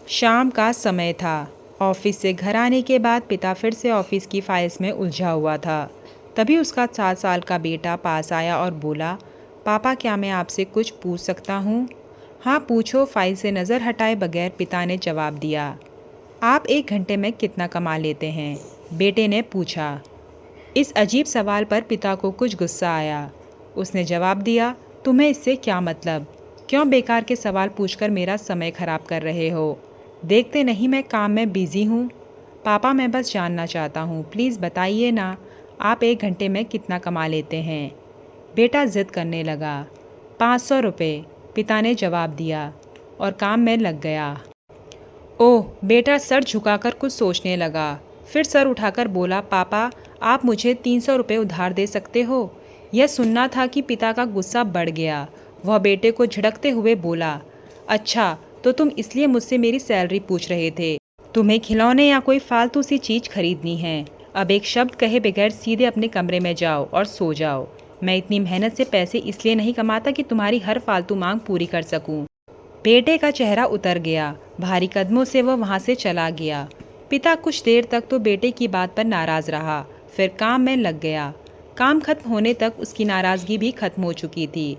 शाम का समय था। ऑफिस से घर आने के बाद पिता फिर से ऑफिस की फाइल्स में उलझा हुआ था। तभी उसका 7 साल का बेटा पास आया और बोला, पापा क्या मैं आपसे कुछ पूछ सकता हूँ? हाँ पूछो, फाइल से नज़र हटाए बगैर पिता ने जवाब दिया। आप 1 घंटे में कितना कमा लेते हैं? बेटे ने पूछा। इस अजीब सवाल पर पिता को कुछ गुस्सा आया। उसने जवाब दिया, तुम्हें इससे क्या मतलब? क्यों बेकार के सवाल पूछकर मेरा समय खराब कर रहे हो? देखते नहीं मैं काम में बिज़ी हूँ। पापा मैं बस जानना चाहता हूँ, प्लीज़ बताइए ना, आप 1 घंटे में कितना कमा लेते हैं? बेटा ज़िद करने लगा। 500 रुपये, पिता ने जवाब दिया और काम में लग गया। ओह, बेटा सर झुकाकर कुछ सोचने लगा। फिर सर उठाकर बोला, पापा आप मुझे 300 रुपये उधार दे सकते हो? यह सुनना था कि पिता का गुस्सा बढ़ गया। वह बेटे को झिड़कते हुए बोला, अच्छा तो तुम इसलिए मुझसे मेरी सैलरी पूछ रहे थे? तुम्हें खिलौने या कोई फालतू सी चीज़ खरीदनी है? अब एक शब्द कहे बगैर सीधे अपने कमरे में जाओ और सो जाओ। मैं इतनी मेहनत से पैसे इसलिए नहीं कमाता कि तुम्हारी हर फालतू मांग पूरी कर सकूं। बेटे का चेहरा उतर गया। भारी कदमों से वह वहाँ से चला गया। पिता कुछ देर तक तो बेटे की बात पर नाराज़ रहा, फिर काम में लग गया। काम खत्म होने तक उसकी नाराज़गी भी खत्म हो चुकी थी।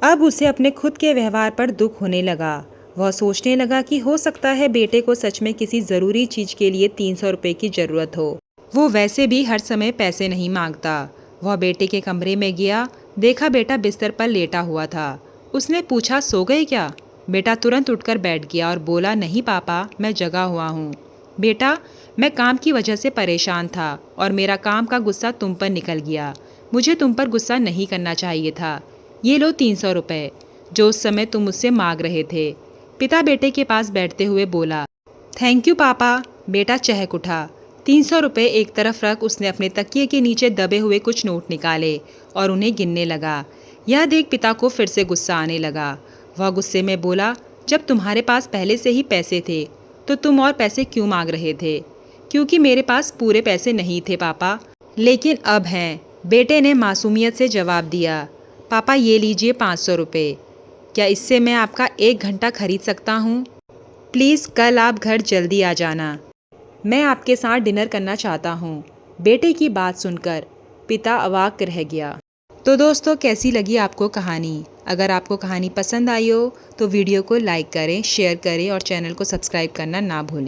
अब उसे अपने खुद के व्यवहार पर दुख होने लगा। वह सोचने लगा कि हो सकता है बेटे को सच में किसी ज़रूरी चीज़ के लिए 300 रुपये की ज़रूरत हो। वो वैसे भी हर समय पैसे नहीं मांगता। वह बेटे के कमरे में गया, देखा बेटा बिस्तर पर लेटा हुआ था। उसने पूछा, सो गए क्या? बेटा तुरंत उठकर बैठ गया और बोला, नहीं पापा मैं जगा हुआ हूँ। बेटा मैं काम की वजह से परेशान था और मेरा काम का गुस्सा तुम पर निकल गया। मुझे तुम पर गुस्सा नहीं करना चाहिए था। ये लो 300 रुपये, जो उस समय तुम मुझसे मांग रहे थे। पिता बेटे के पास बैठते हुए बोला, थैंक यू पापा। बेटा चहक उठा। 300 रुपये एक तरफ रख उसने अपने तकिए के नीचे दबे हुए कुछ नोट निकाले और उन्हें गिनने लगा। यह देख पिता को फिर से गुस्सा आने लगा। वह गुस्से में बोला, जब तुम्हारे पास पहले से ही पैसे थे तो तुम और पैसे क्यों मांग रहे थे? क्योंकि मेरे पास पूरे पैसे नहीं थे पापा, लेकिन अब हैं। बेटे ने मासूमियत से जवाब दिया, पापा ये लीजिए 500 रुपये। क्या इससे मैं आपका 1 घंटा खरीद सकता हूँ? प्लीज़ कल आप घर जल्दी आ जाना, मैं आपके साथ डिनर करना चाहता हूँ। बेटे की बात सुनकर पिता अवाक रह गया। तो दोस्तों कैसी लगी आपको कहानी? अगर आपको कहानी पसंद आई हो तो वीडियो को लाइक करें, शेयर करें और चैनल को सब्सक्राइब करना ना भूलें।